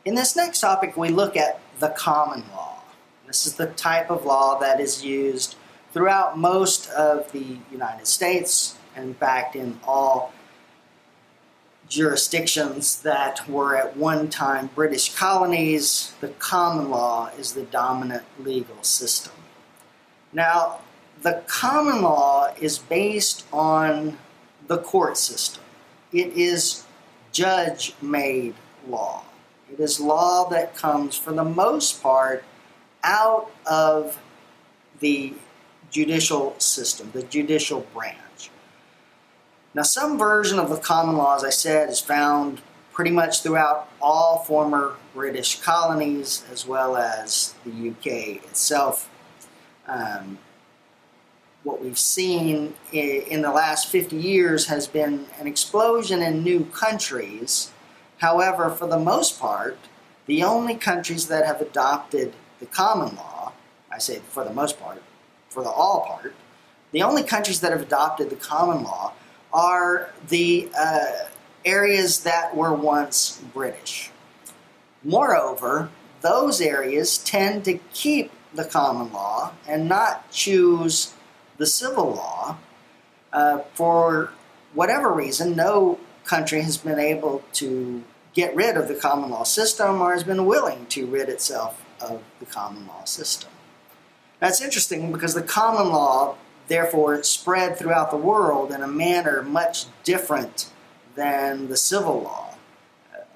In this next topic, we look at the common law. This is the type of law that is used throughout most of the United States, and in fact in all jurisdictions that were at one time British colonies. The common law is the dominant legal system. Now, the common law is based on the court system. It is judge-made law. It is law that comes, for the most part, out of the judicial system, the judicial branch. Now, some version of the common law, as I said, is found pretty much throughout all former British colonies, as well as the UK itself. What we've seen in the last 50 years has been an explosion in new countries. However, for the most part, the only countries that have adopted the common law, I say for the most part, for the all part, the only countries that have adopted the common law are the areas that were once British. Moreover, those areas tend to keep the common law and not choose the civil law. For whatever reason, no country has been able to get rid of the common law system or has been willing to rid itself of the common law system. That's interesting because the common law, therefore, spread throughout the world in a manner much different than the civil law.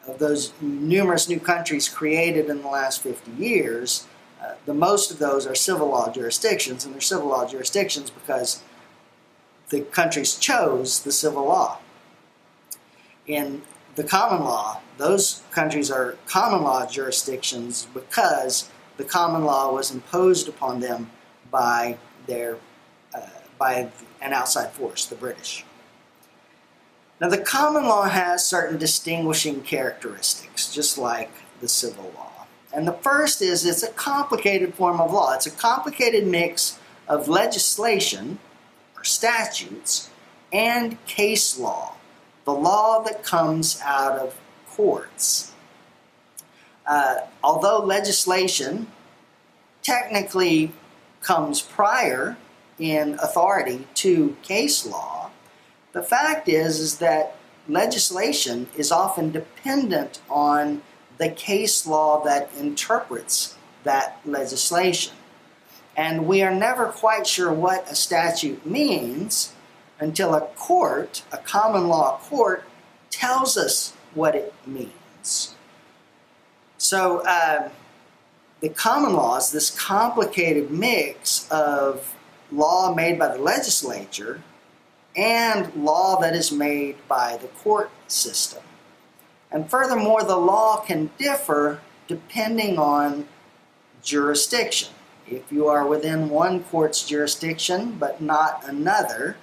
Of those numerous new countries created in the last 50 years, the most of those are civil law jurisdictions, and they're civil law jurisdictions because the countries chose the civil law. In the common law, those countries are common law jurisdictions because the common law was imposed upon them by by an outside force, the British. Now, the common law has certain distinguishing characteristics, just like the civil law. And the first is it's a complicated form of law. It's a complicated mix of legislation, or statutes, and case law, the law that comes out of courts. Although legislation technically comes prior in authority to case law, the fact is that legislation is often dependent on the case law that interprets that legislation. And we are never quite sure what a statute means until a court, a common law court, tells us what it means. So the common law is this complicated mix of law made by the legislature and law that is made by the court system. And furthermore, the law can differ depending on jurisdiction. If you are within one court's jurisdiction but not another,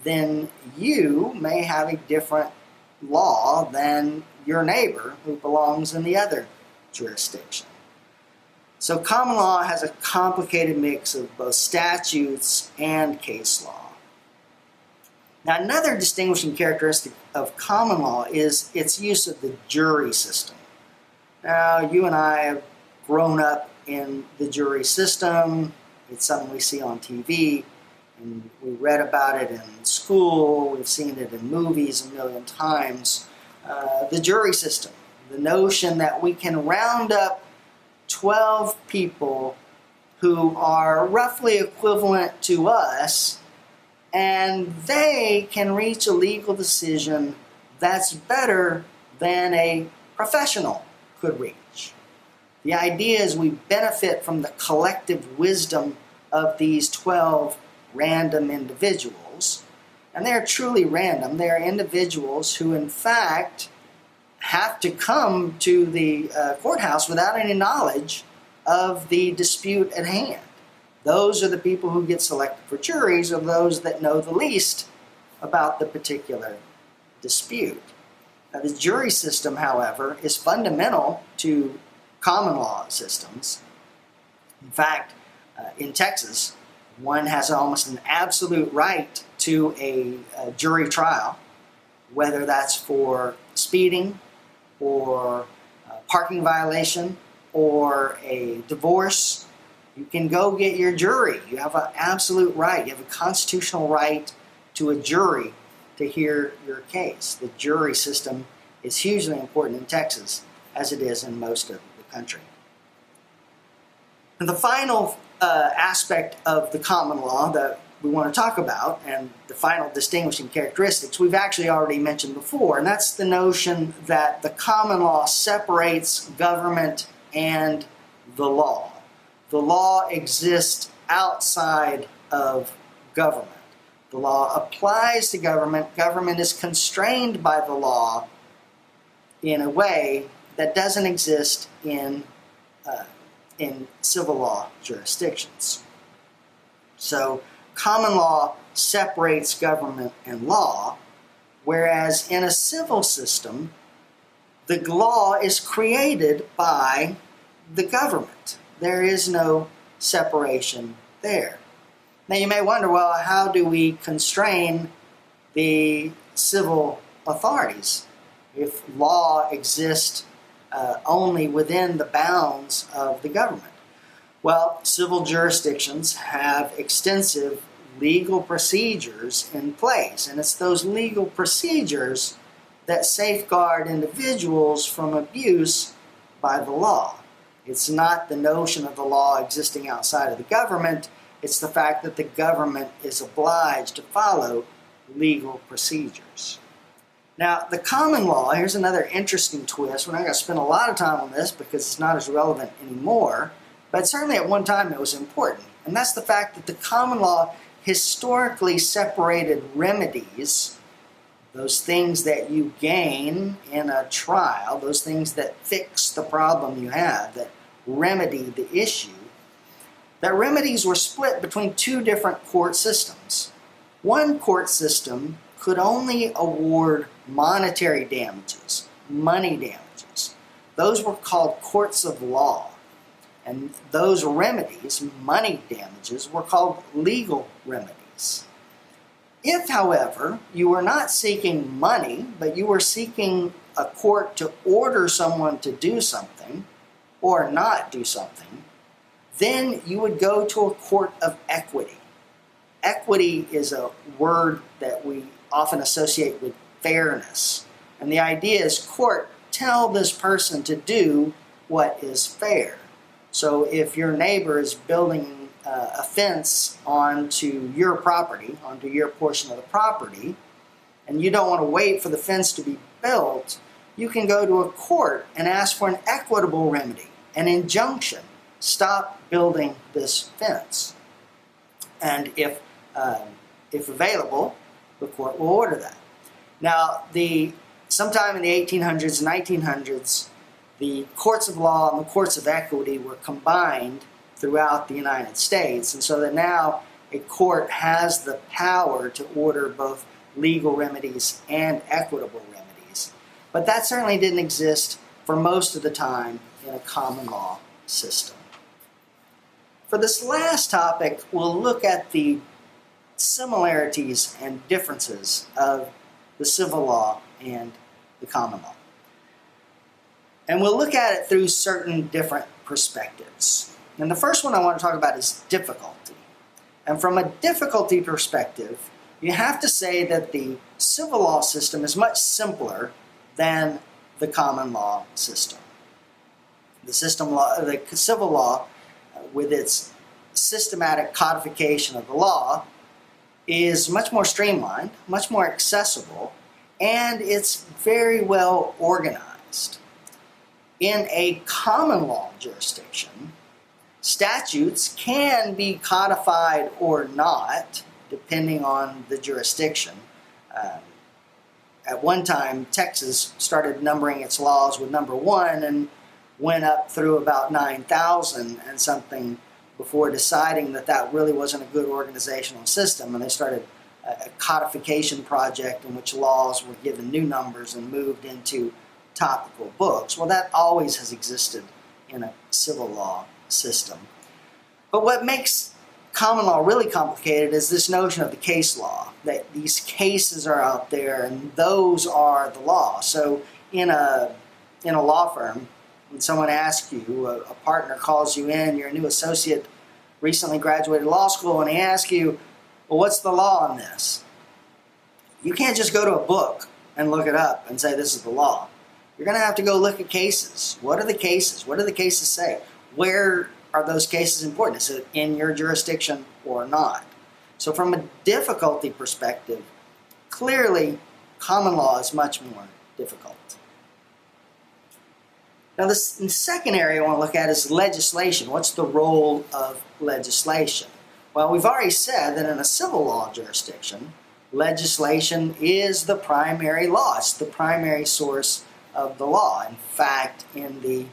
then you may have a different law than your neighbor who belongs in the other jurisdiction. So common law has a complicated mix of both statutes and case law. Now, another distinguishing characteristic of common law is its use of the jury system. Now, you and I have grown up in the jury system. It's something we see on TV, and we read about it in school. We've seen it in movies a million times. The jury system, the notion that we can round up 12 people who are roughly equivalent to us, and they can reach a legal decision that's better than a professional could reach. The idea is we benefit from the collective wisdom of these 12 random individuals, and they're truly random. They're individuals who, in fact, have to come to the courthouse without any knowledge of the dispute at hand. Those are the people who get selected for juries, or those that know the least about the particular dispute. Now, the jury system, however, is fundamental to common law systems. In fact, in Texas, one has almost an absolute right to a jury trial, whether that's for speeding or parking violation or a divorce, you can go get your jury. You have an absolute right. You have a constitutional right to a jury to hear your case. The jury system is hugely important in Texas, as it is in most of the country. And the final aspect of the common law that we want to talk about, and the final distinguishing characteristics, we've actually already mentioned before, and that's the notion that the common law separates government and the law. The law exists outside of government. The law applies to government. Government is constrained by the law in a way that doesn't exist in civil law jurisdictions. So common law separates government and law, whereas in a civil system, the law is created by the government. There is no separation there. Now you may wonder, well, how do we constrain the civil authorities if law exists only within the bounds of the government? Well, civil jurisdictions have extensive legal procedures in place, and it's those legal procedures that safeguard individuals from abuse by the law. It's not the notion of the law existing outside of the government, it's the fact that the government is obliged to follow legal procedures. Now, the common law, here's another interesting twist. We're not going to spend a lot of time on this because it's not as relevant anymore, but certainly at one time it was important. And that's the fact that the common law historically separated remedies, those things that you gain in a trial, those things that fix the problem you have, that remedy the issue, that remedies were split between two different court systems. One court system could only award monetary damages, money damages. Those were called courts of law. And those remedies, money damages, were called legal remedies. If, however, you were not seeking money, but you were seeking a court to order someone to do something or not do something, then you would go to a court of equity. Equity is a word that we often associate with fairness. And the idea is, court, tell this person to do what is fair. So if your neighbor is building a fence onto your property, onto your portion of the property, and you don't want to wait for the fence to be built, you can go to a court and ask for an equitable remedy, an injunction. Stop building this fence. And if available, the court will order that. Now, sometime in the 1800s and 1900s, the courts of law and the courts of equity were combined throughout the United States, and so that now a court has the power to order both legal remedies and equitable remedies. But that certainly didn't exist for most of the time in a common law system. For this last topic, we'll look at the similarities and differences of the civil law and the common law. And we'll look at it through certain different perspectives. And the first one I want to talk about is difficulty. And from a difficulty perspective, you have to say that the civil law system is much simpler than the common law system. The civil law, with its systematic codification of the law, is much more streamlined, much more accessible, and it's very well organized. In a common law jurisdiction, statutes can be codified or not, depending on the jurisdiction. At one time, Texas started numbering its laws with number 1 and went up through about 9,000 and something before deciding that that really wasn't a good organizational system, and they started a codification project in which laws were given new numbers and moved into topical books. Well, that always has existed in a civil law system. But what makes common law really complicated is this notion of the case law, that these cases are out there and those are the law. So in a law firm, when someone asks you, a partner calls you in, you're a new associate, recently graduated law school, and they ask you, well, what's the law on this? You can't just go to a book and look it up and say this is the law. You're going to have to go look at cases. What are the cases? What do the cases say? Where are those cases important? Is it in your jurisdiction or not? So from a difficulty perspective, clearly common law is much more difficult. Now the second area I want to look at is legislation. What's the role of legislation? Well, we've already said that in a civil law jurisdiction, legislation is the primary law. It's the primary source of the law. In fact, in the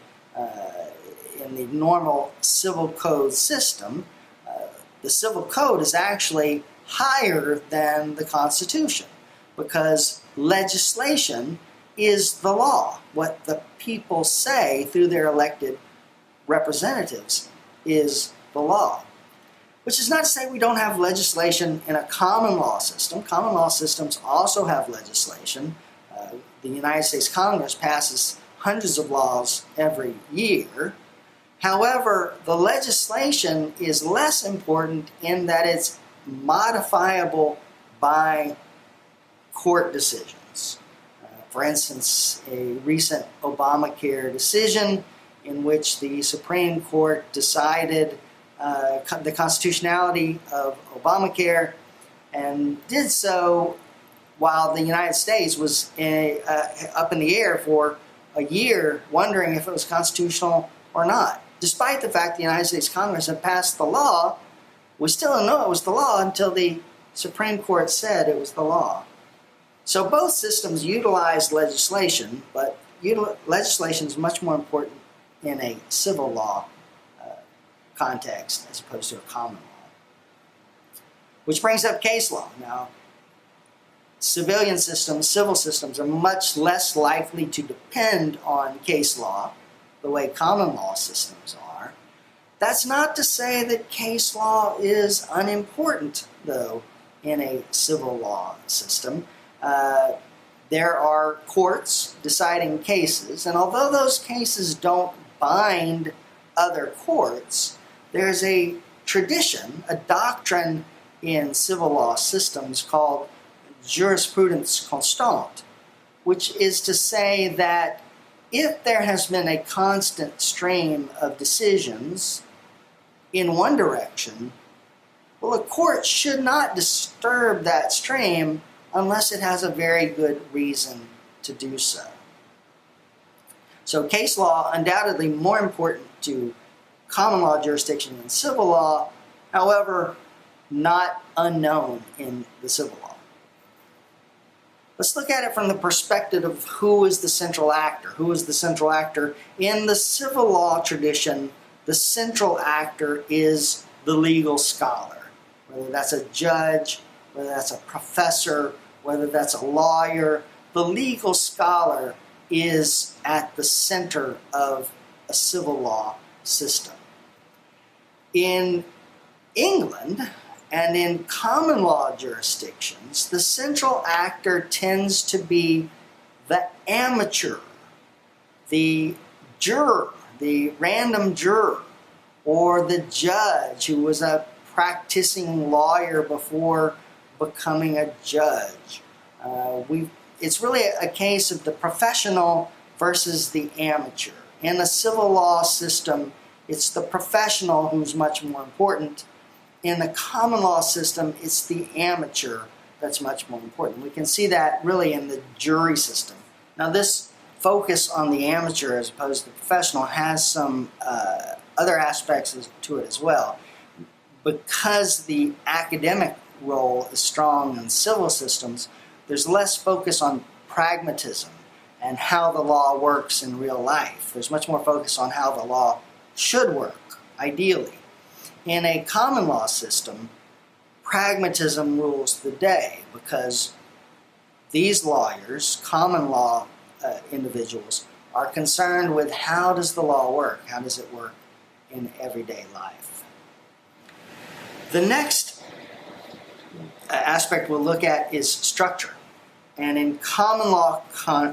normal civil code system, the civil code is actually higher than the Constitution because legislation is the law. What the people say through their elected representatives is the law. Which is not to say we don't have legislation in a common law system. Common law systems also have legislation. The United States Congress passes hundreds of laws every year. However, the legislation is less important in that it's modifiable by court decisions. For instance, a recent Obamacare decision in which the Supreme Court decided the constitutionality of Obamacare and did so while the United States was up in the air for a year wondering if it was constitutional or not. Despite the fact the United States Congress had passed the law, we still didn't know it was the law until the Supreme Court said it was the law. So both systems utilize legislation, but legislation is much more important in a civil law context as opposed to a common law. Which brings up case law. Now, civilian systems, civil systems are much less likely to depend on case law the way common law systems are. That's not to say that case law is unimportant, though, in a civil law system. There are courts deciding cases, and although those cases don't bind other courts, there's a tradition, a doctrine in civil law systems called jurisprudence constante, which is to say that if there has been a constant stream of decisions in one direction, well, a court should not disturb that stream unless it has a very good reason to do so. So case law, undoubtedly more important to common law jurisdiction than civil law, however, not unknown in the civil law. Let's look at it from the perspective of who is the central actor. Who is the central actor? In the civil law tradition, the central actor is the legal scholar. Whether that's a judge, whether that's a professor, whether that's a lawyer, the legal scholar is at the center of a civil law system. In England and in common law jurisdictions, the central actor tends to be the amateur, the juror, the random juror, or the judge who was a practicing lawyer before becoming a judge. It's really a case of the professional versus the amateur. In a civil law system, it's the professional who's much more important. In the common law system, it's the amateur that's much more important. We can see that really in the jury system. Now, this focus on the amateur as opposed to the professional has some other aspects to it as well. Because the academic role is strong in civil systems, there's less focus on pragmatism and how the law works in real life. There's much more focus on how the law should work, ideally. In a common law system, pragmatism rules the day because these lawyers, common law individuals, are concerned with how does the law work? How does it work in everyday life? The next aspect we'll look at is structure. And in common law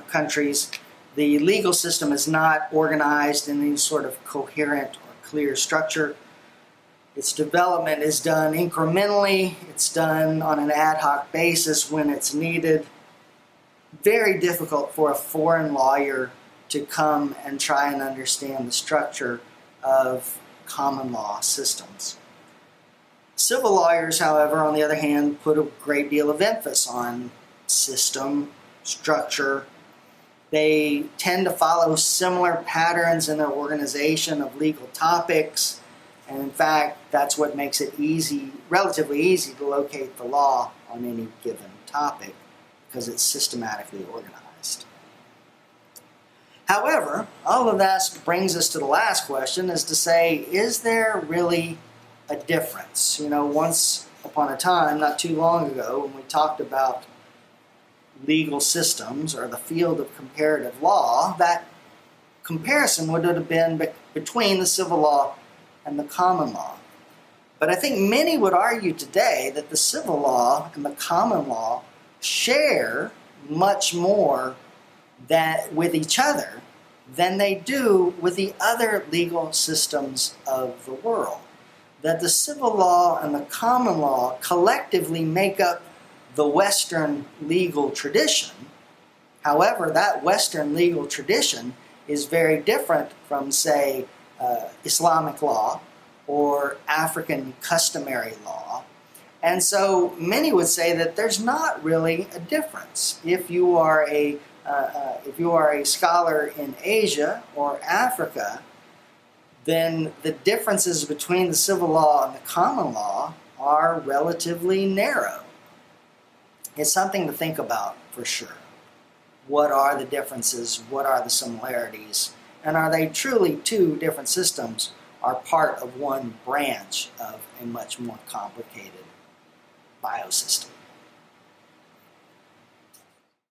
countries, the legal system is not organized in any sort of coherent or clear structure. Its development is done incrementally. It's done on an ad hoc basis when it's needed. Very difficult for a foreign lawyer to come and try and understand the structure of common law systems. Civil lawyers, however, on the other hand, put a great deal of emphasis on system, structure. They tend to follow similar patterns in their organization of legal topics, and in fact, that's what makes it relatively easy to locate the law on any given topic, because it's systematically organized. However, all of that brings us to the last question, is to say, is there really a difference? Once upon a time, not too long ago, when we talked about legal systems or the field of comparative law, that comparison would have been between the civil law and the common law. But I think many would argue today that the civil law and the common law share much more with each other than they do with the other legal systems of the world. That the civil law and the common law collectively make up the Western legal tradition. However, that Western legal tradition is very different from, say, Islamic law or African customary law. And so many would say that there's not really a difference. If you are a scholar in Asia or Africa, then the differences between the civil law and the common law are relatively narrow. It's something to think about for sure. What are the differences? What are the similarities? And are they truly two different systems or part of one branch of a much more complicated biosystem?